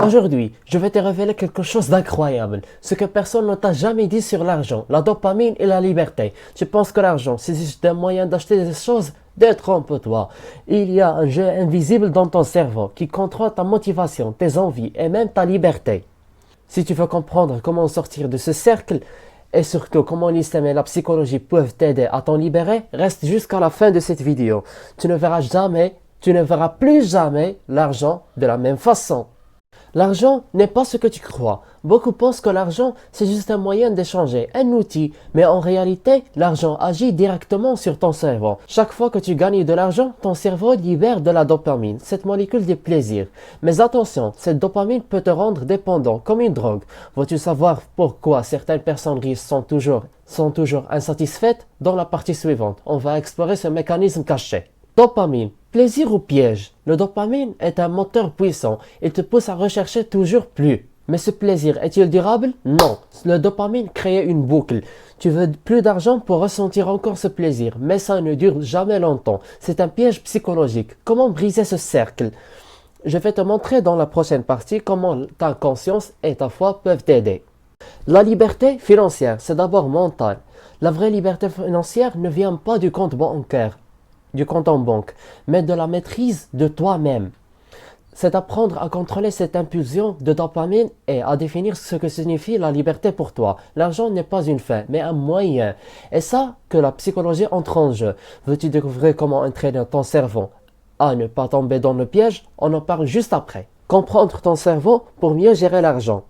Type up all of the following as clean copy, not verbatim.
Aujourd'hui, je vais te révéler quelque chose d'incroyable, ce que personne ne t'a jamais dit sur l'argent, la dopamine et la liberté. Tu penses que l'argent, c'est juste un moyen d'acheter des choses? Détrompe-toi. Il y a un jeu invisible dans ton cerveau qui contrôle ta motivation, tes envies et même ta liberté. Si tu veux comprendre comment sortir de ce cercle, et surtout comment l'islam et la psychologie peuvent t'aider à t'en libérer, reste jusqu'à la fin de cette vidéo. Tu ne verras plus jamais l'argent de la même façon. L'argent n'est pas ce que tu crois. Beaucoup pensent que l'argent, c'est juste un moyen d'échanger, un outil. Mais en réalité, l'argent agit directement sur ton cerveau. Chaque fois que tu gagnes de l'argent, ton cerveau libère de la dopamine, cette molécule de plaisir. Mais attention, cette dopamine peut te rendre dépendant, comme une drogue. Veux-tu savoir pourquoi certaines personnes riches sont toujours insatisfaites? Dans la partie suivante, on va explorer ce mécanisme caché. Dopamine. Plaisir ou piège? Le dopamine est un moteur puissant. Il te pousse à rechercher toujours plus. Mais ce plaisir est-il durable? Non. Le dopamine crée une boucle. Tu veux plus d'argent pour ressentir encore ce plaisir, mais ça ne dure jamais longtemps. C'est un piège psychologique. Comment briser ce cercle? Je vais te montrer dans la prochaine partie comment ta conscience et ta foi peuvent t'aider. La liberté financière, c'est d'abord mental. La vraie liberté financière ne vient pas du compte bancaire, du compte en banque, mais de la maîtrise de toi-même. C'est apprendre à contrôler cette impulsion de dopamine et à définir ce que signifie la liberté pour toi. L'argent n'est pas une fin, mais un moyen. Et ça que la psychologie entre en jeu. Veux-tu découvrir comment entraîner ton cerveau à ne pas tomber dans le piège? On en parle juste après. Comprendre ton cerveau pour mieux gérer l'argent.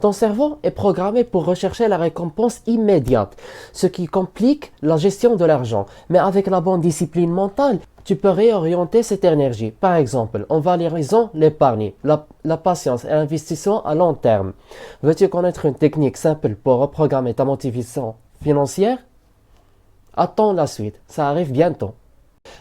Ton cerveau est programmé pour rechercher la récompense immédiate, ce qui complique la gestion de l'argent. Mais avec la bonne discipline mentale, tu peux réorienter cette énergie. Par exemple, en valorisant l'épargne, la patience et l'investissement à long terme. Veux-tu connaître une technique simple pour reprogrammer ta motivation financière? Attends la suite, ça arrive bientôt.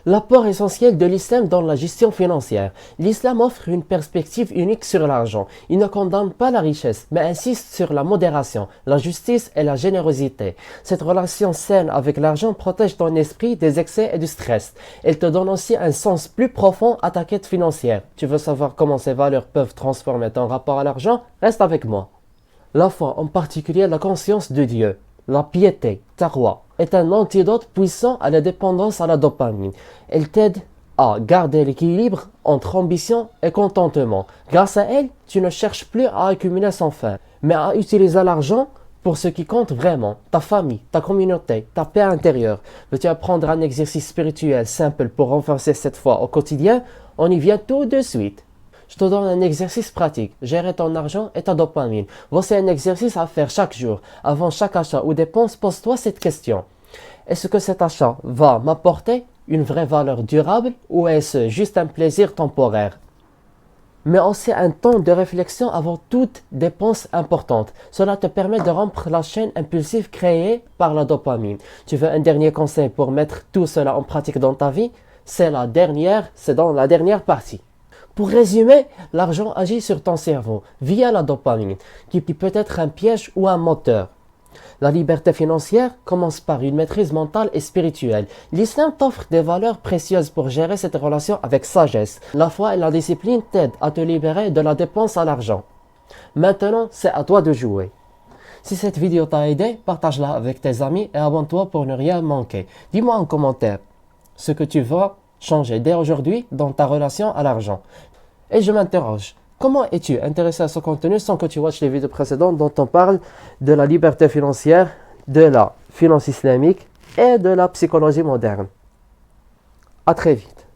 L'apport essentiel de l'islam dans la gestion financière. L'islam offre une perspective unique sur l'argent. Il ne condamne pas la richesse, mais insiste sur la modération, la justice et la générosité. Cette relation saine avec l'argent protège ton esprit des excès et du stress. Elle te donne aussi un sens plus profond à ta quête financière. Tu veux savoir comment ces valeurs peuvent transformer ton rapport à l'argent? Reste avec moi. La foi, en particulier la conscience de Dieu. La piété, taqwa, est un antidote puissant à la dépendance à la dopamine. Elle t'aide à garder l'équilibre entre ambition et contentement. Grâce à elle, tu ne cherches plus à accumuler sans fin, mais à utiliser l'argent pour ce qui compte vraiment, ta famille, ta communauté, ta paix intérieure. Veux-tu apprendre un exercice spirituel simple pour renforcer cette foi au quotidien? On y vient tout de suite. Je te donne un exercice pratique. Gérer ton argent et ta dopamine. Voici un exercice à faire chaque jour. Avant chaque achat ou dépense, pose-toi cette question. Est-ce que cet achat va m'apporter une vraie valeur durable ou est-ce juste un plaisir temporaire? Mais aussi un temps de réflexion avant toute dépense importante. Cela te permet de rompre la chaîne impulsive créée par la dopamine. Tu veux un dernier conseil pour mettre tout cela en pratique dans ta vie? C'est dans la dernière partie. Pour résumer, l'argent agit sur ton cerveau via la dopamine, qui peut être un piège ou un moteur. La liberté financière commence par une maîtrise mentale et spirituelle. L'islam t'offre des valeurs précieuses pour gérer cette relation avec sagesse. La foi et la discipline t'aident à te libérer de la dépense à l'argent. Maintenant, c'est à toi de jouer. Si cette vidéo t'a aidé, partage-la avec tes amis et abonne-toi pour ne rien manquer. Dis-moi en commentaire ce que tu veux changer dès aujourd'hui dans ta relation à l'argent. Et je m'interroge, comment es-tu intéressé à ce contenu sans que tu watches les vidéos précédentes dont on parle de la liberté financière, de la finance islamique et de la psychologie moderne? À très vite.